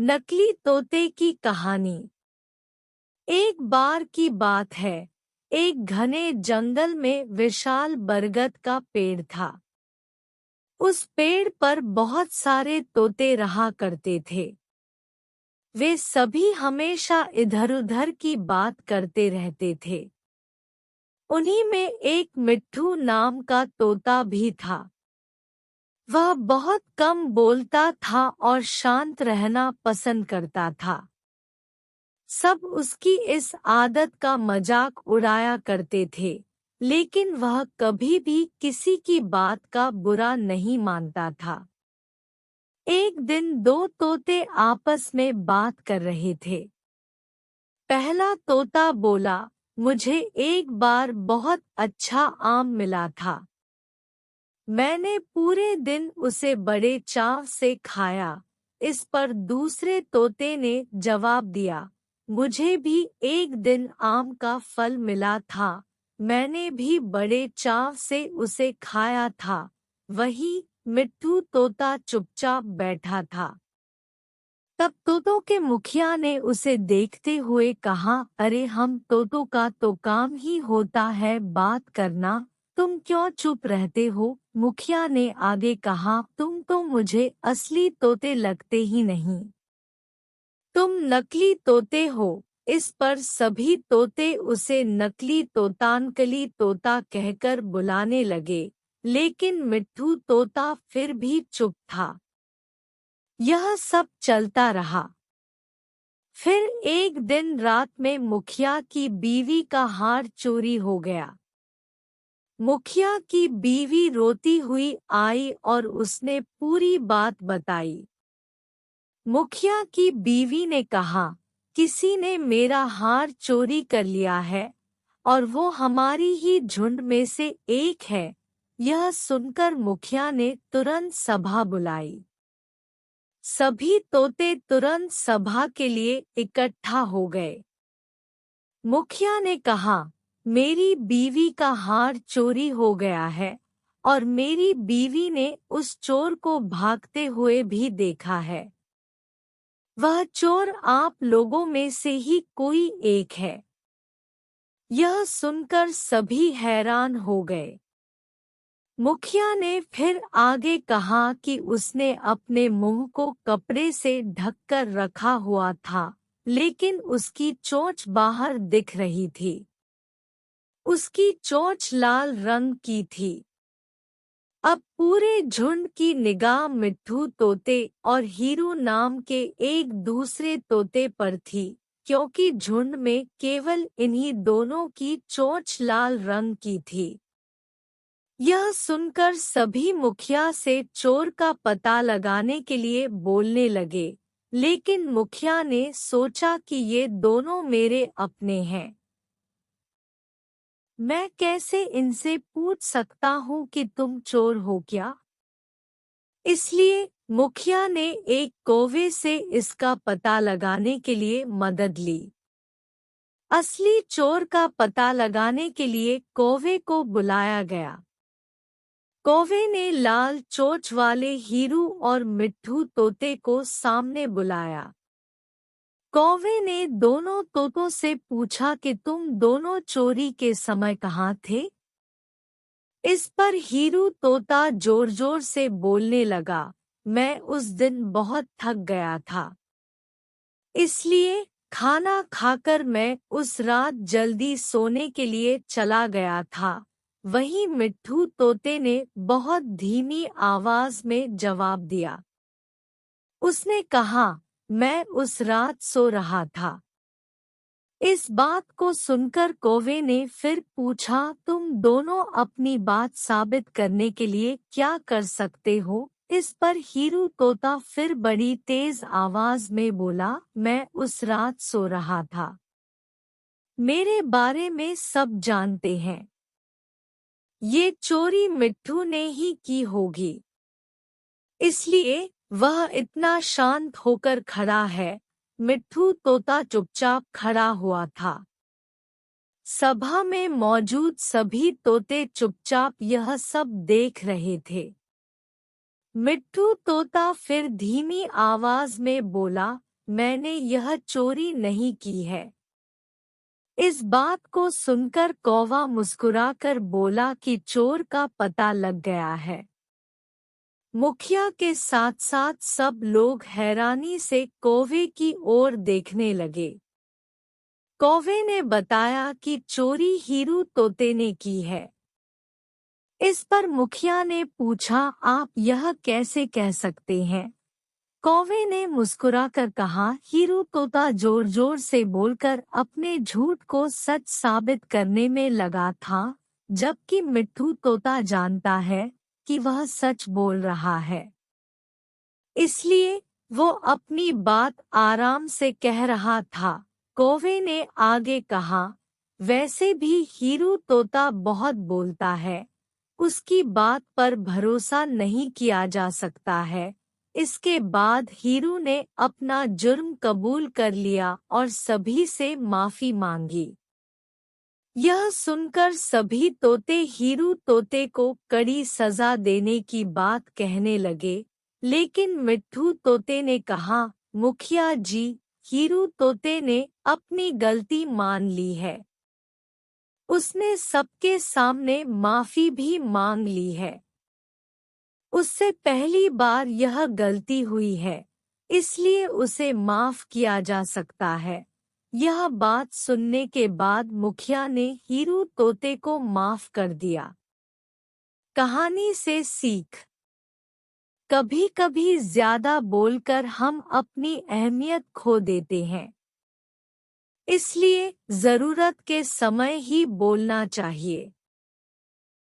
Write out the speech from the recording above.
नकली तोते की कहानी। एक बार की बात है, एक घने जंगल में विशाल बरगद का पेड़ था। उस पेड़ पर बहुत सारे तोते रहा करते थे। वे सभी हमेशा इधर-उधर की बात करते रहते थे। उन्हीं में एक मिट्ठू नाम का तोता भी था। वह बहुत कम बोलता था और शांत रहना पसंद करता था। सब उसकी इस आदत का मजाक उड़ाया करते थे, लेकिन वह कभी भी किसी की बात का बुरा नहीं मानता था। एक दिन दो तोते आपस में बात कर रहे थे। पहला तोता बोला, मुझे एक बार बहुत अच्छा आम मिला था। मैंने पूरे दिन उसे बड़े चाव से खाया। इस पर दूसरे तोते ने जवाब दिया, मुझे भी एक दिन आम का फल मिला था। मैंने भी बड़े चाव से उसे खाया था। वही मिट्ठू तोता चुपचाप बैठा था। तब तोतों के मुखिया ने उसे देखते हुए कहा, अरे हम तोतों का तो काम ही होता है बात करना, तुम क्यों चुप रहते हो? मुखिया ने आगे कहा, तुम तो मुझे असली तोते लगते ही नहीं, तुम नकली तोते हो। इस पर सभी तोते उसे नकली तोतानकली तोता कहकर बुलाने लगे, लेकिन मिट्ठू तोता फिर भी चुप था। यह सब चलता रहा। फिर एक दिन रात में मुखिया की बीवी का हार चोरी हो गया। मुखिया की बीवी रोती हुई आई और उसने पूरी बात बताई। मुखिया की बीवी ने कहा, किसी ने मेरा हार चोरी कर लिया है और वो हमारी ही झुंड में से एक है। यह सुनकर मुखिया ने तुरंत सभा बुलाई। सभी तोते तुरंत सभा के लिए इकट्ठा हो गए। मुखिया ने कहा, मेरी बीवी का हार चोरी हो गया है और मेरी बीवी ने उस चोर को भागते हुए भी देखा है। वह चोर आप लोगों में से ही कोई एक है। यह सुनकर सभी हैरान हो गए। मुखिया ने फिर आगे कहा कि उसने अपने मुंह को कपड़े से ढककर रखा हुआ था, लेकिन उसकी चोंच बाहर दिख रही थी। उसकी चोंच लाल रंग की थी। अब पूरे झुंड की निगाह मिट्ठू तोते और हीरू नाम के एक दूसरे तोते पर थी, क्योंकि झुंड में केवल इन्हीं दोनों की चोंच लाल रंग की थी। यह सुनकर सभी मुखिया से चोर का पता लगाने के लिए बोलने लगे, लेकिन मुखिया ने सोचा कि ये दोनों मेरे अपने हैं। मैं कैसे इनसे पूछ सकता हूँ कि तुम चोर हो क्या? इसलिए मुखिया ने एक कौवे से इसका पता लगाने के लिए मदद ली। असली चोर का पता लगाने के लिए कौवे को बुलाया गया। कौवे ने लाल चोंच वाले हीरू और मिट्ठू तोते को सामने बुलाया। कौवे ने दोनों तोतों से पूछा कि तुम दोनों चोरी के समय कहाँ थे? इस पर हीरू तोता जोर-जोर से बोलने लगा, मैं उस दिन बहुत थक गया था। इसलिए खाना खाकर मैं उस रात जल्दी सोने के लिए चला गया था। वहीं मिट्ठू तोते ने बहुत धीमी आवाज में जवाब दिया। उसने कहा, मैं उस रात सो रहा था। इस बात को सुनकर कौवे ने फिर पूछा, तुम दोनों अपनी बात साबित करने के लिए क्या कर सकते हो? इस पर हीरू तोता फिर बड़ी तेज आवाज में बोला, मैं उस रात सो रहा था। मेरे बारे में सब जानते हैं। ये चोरी मिट्ठू ने ही की होगी, इसलिए वह इतना शांत होकर खड़ा है। मिट्ठू तोता चुपचाप खड़ा हुआ था। सभा में मौजूद सभी तोते चुपचाप यह सब देख रहे थे। मिट्ठू तोता फिर धीमी आवाज में बोला, मैंने यह चोरी नहीं की है। इस बात को सुनकर कौवा मुस्कुराकर बोला कि चोर का पता लग गया है। मुखिया के साथ साथ सब लोग हैरानी से कौवे की ओर देखने लगे। कौवे ने बताया कि चोरी हीरू तोते ने की है। इस पर मुखिया ने पूछा, आप यह कैसे कह सकते हैं? कौवे ने मुस्कुराकर कहा, हीरू तोता जोर जोर से बोलकर अपने झूठ को सच साबित करने में लगा था, जबकि मिट्ठू तोता जानता है कि वह सच बोल रहा है। इसलिए वो अपनी बात आराम से कह रहा था। कौवे ने आगे कहा, वैसे भी हीरू तोता बहुत बोलता है, उसकी बात पर भरोसा नहीं किया जा सकता है। इसके बाद हीरू ने अपना जुर्म कबूल कर लिया और सभी से माफी मांगी। यह सुनकर सभी तोते हीरू तोते को कड़ी सजा देने की बात कहने लगे, लेकिन मिट्ठू तोते ने कहा, मुखिया जी, हीरू तोते ने अपनी गलती मान ली है। उसने सबके सामने माफी भी मांग ली है। उससे पहली बार यह गलती हुई है, इसलिए उसे माफ किया जा सकता है। यह बात सुनने के बाद मुखिया ने हीरू तोते को माफ कर दिया। कहानी से सीख। कभी कभी ज्यादा बोलकर हम अपनी अहमियत खो देते हैं। इसलिए जरूरत के समय ही बोलना चाहिए।